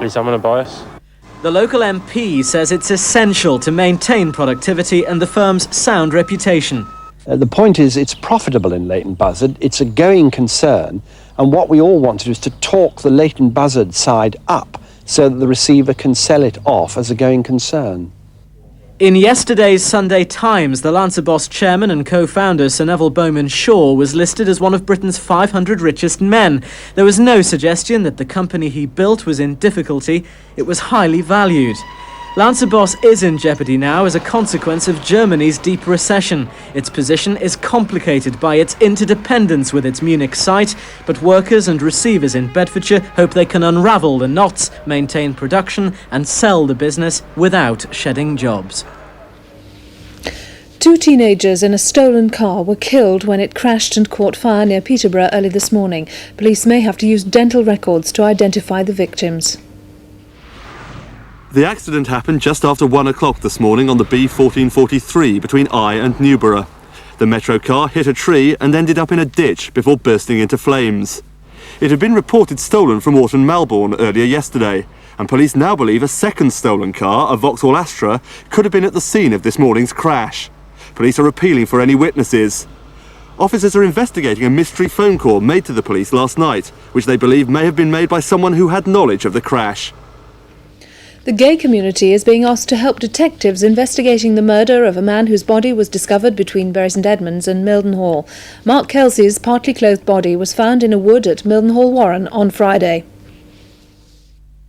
least I'm going to buy us. The local MP says it's essential to maintain productivity and the firm's sound reputation. The point is, it's profitable in Leighton Buzzard. It's a going concern, and what we all want to do is to talk the Leighton Buzzard side up so that the receiver can sell it off as a going concern. In yesterday's Sunday Times, the Lancer Boss chairman and co-founder Sir Neville Bowman-Shaw was listed as one of Britain's 500 richest men. There was no suggestion that the company he built was in difficulty. It was highly valued. Lancer Boss is in jeopardy now as a consequence of Germany's deep recession. Its position is complicated by its interdependence with its Munich site, but workers and receivers in Bedfordshire hope they can unravel the knots, maintain production and sell the business without shedding jobs. 2 teenagers in a stolen car were killed when it crashed and caught fire near Peterborough early this morning. Police may have to use dental records to identify the victims. The accident happened just after 1 o'clock this morning on the B1443 between Eye and Newborough. The Metro car hit a tree and ended up in a ditch before bursting into flames. It had been reported stolen from Orton Melbourne earlier yesterday, and police now believe a second stolen car, a Vauxhall Astra, could have been at the scene of this morning's crash. Police are appealing for any witnesses. Officers are investigating a mystery phone call made to the police last night, which they believe may have been made by someone who had knowledge of the crash. The gay community is being asked to help detectives investigating the murder of a man whose body was discovered between Bury St Edmunds and Mildenhall. Mark Kelsey's partly clothed body was found in a wood at Mildenhall Warren on Friday.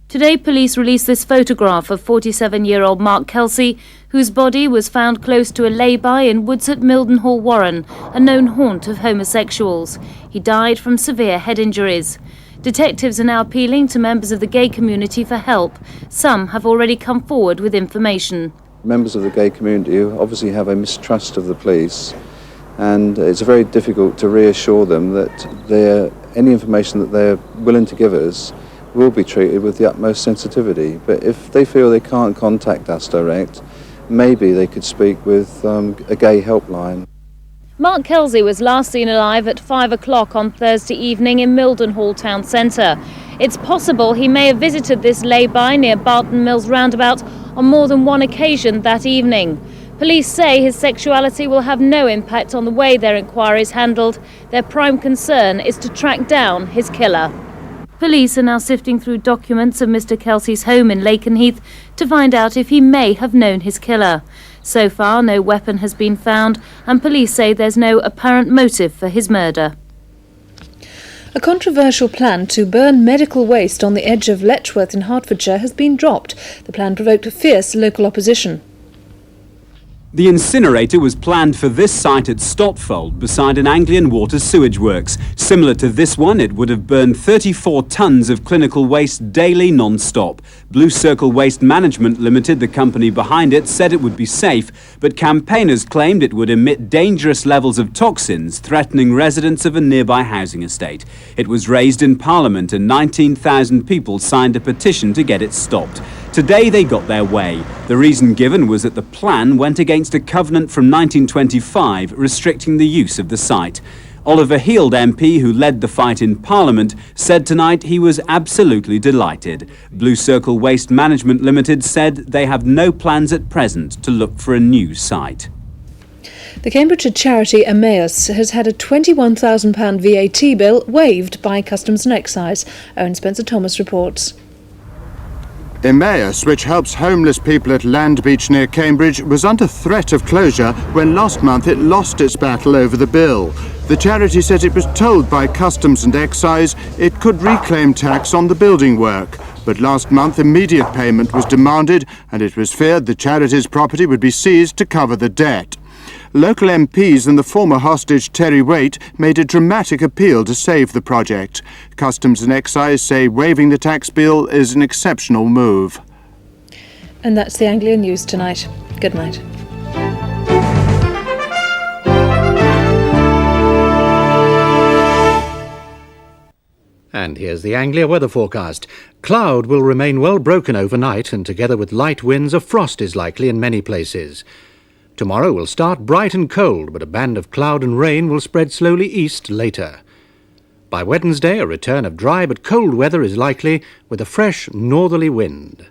Today, police released this photograph of 47-year-old Mark Kelsey, whose body was found close to a lay-by in woods at Mildenhall Warren, a known haunt of homosexuals. He died from severe head injuries. Detectives are now appealing to members of the gay community for help. Some have already come forward with information. Members of the gay community obviously have a mistrust of the police, and it's very difficult to reassure them that any information that they're willing to give us will be treated with the utmost sensitivity. But if they feel they can't contact us direct, maybe they could speak with a gay helpline. Mark Kelsey was last seen alive at 5 o'clock on Thursday evening in Mildenhall town centre. It's possible he may have visited this lay-by near Barton Mills roundabout on more than one occasion that evening. Police say his sexuality will have no impact on the way their inquiry is handled. Their prime concern is to track down his killer. Police are now sifting through documents of Mr Kelsey's home in Lakenheath to find out if he may have known his killer. So far, no weapon has been found, and police say there's no apparent motive for his murder. A controversial plan to burn medical waste on the edge of Letchworth in Hertfordshire has been dropped. The plan provoked fierce local opposition. The incinerator was planned for this site at Stotfold beside an Anglian water sewage works. Similar to this one, it would have burned 34 tonnes of clinical waste daily non-stop. Blue Circle Waste Management Limited, the company behind it, said it would be safe, but campaigners claimed it would emit dangerous levels of toxins, threatening residents of a nearby housing estate. It was raised in Parliament and 19,000 people signed a petition to get it stopped. Today they got their way. The reason given was that the plan went against a covenant from 1925 restricting the use of the site. Oliver Heald MP, who led the fight in Parliament, said tonight he was absolutely delighted. Blue Circle Waste Management Limited said they have no plans at present to look for a new site. The Cambridgeshire charity Emmaus has had a £21,000 VAT bill waived by Customs and Excise. Owen Spencer-Thomas reports. Emmaus, which helps homeless people at Land Beach near Cambridge, was under threat of closure when last month it lost its battle over the bill. The charity said it was told by Customs and Excise it could reclaim tax on the building work. But last month immediate payment was demanded and it was feared the charity's property would be seized to cover the debt. Local MPs and the former hostage Terry Waite made a dramatic appeal to save the project. Customs and Excise say waiving the tax bill is an exceptional move. And that's the Anglia news tonight. Good night. And here's the Anglia weather forecast. Cloud will remain well broken overnight, and together with light winds, a frost is likely in many places. Tomorrow will start bright and cold, but a band of cloud and rain will spread slowly east later. By Wednesday, a return of dry but cold weather is likely, with a fresh northerly wind.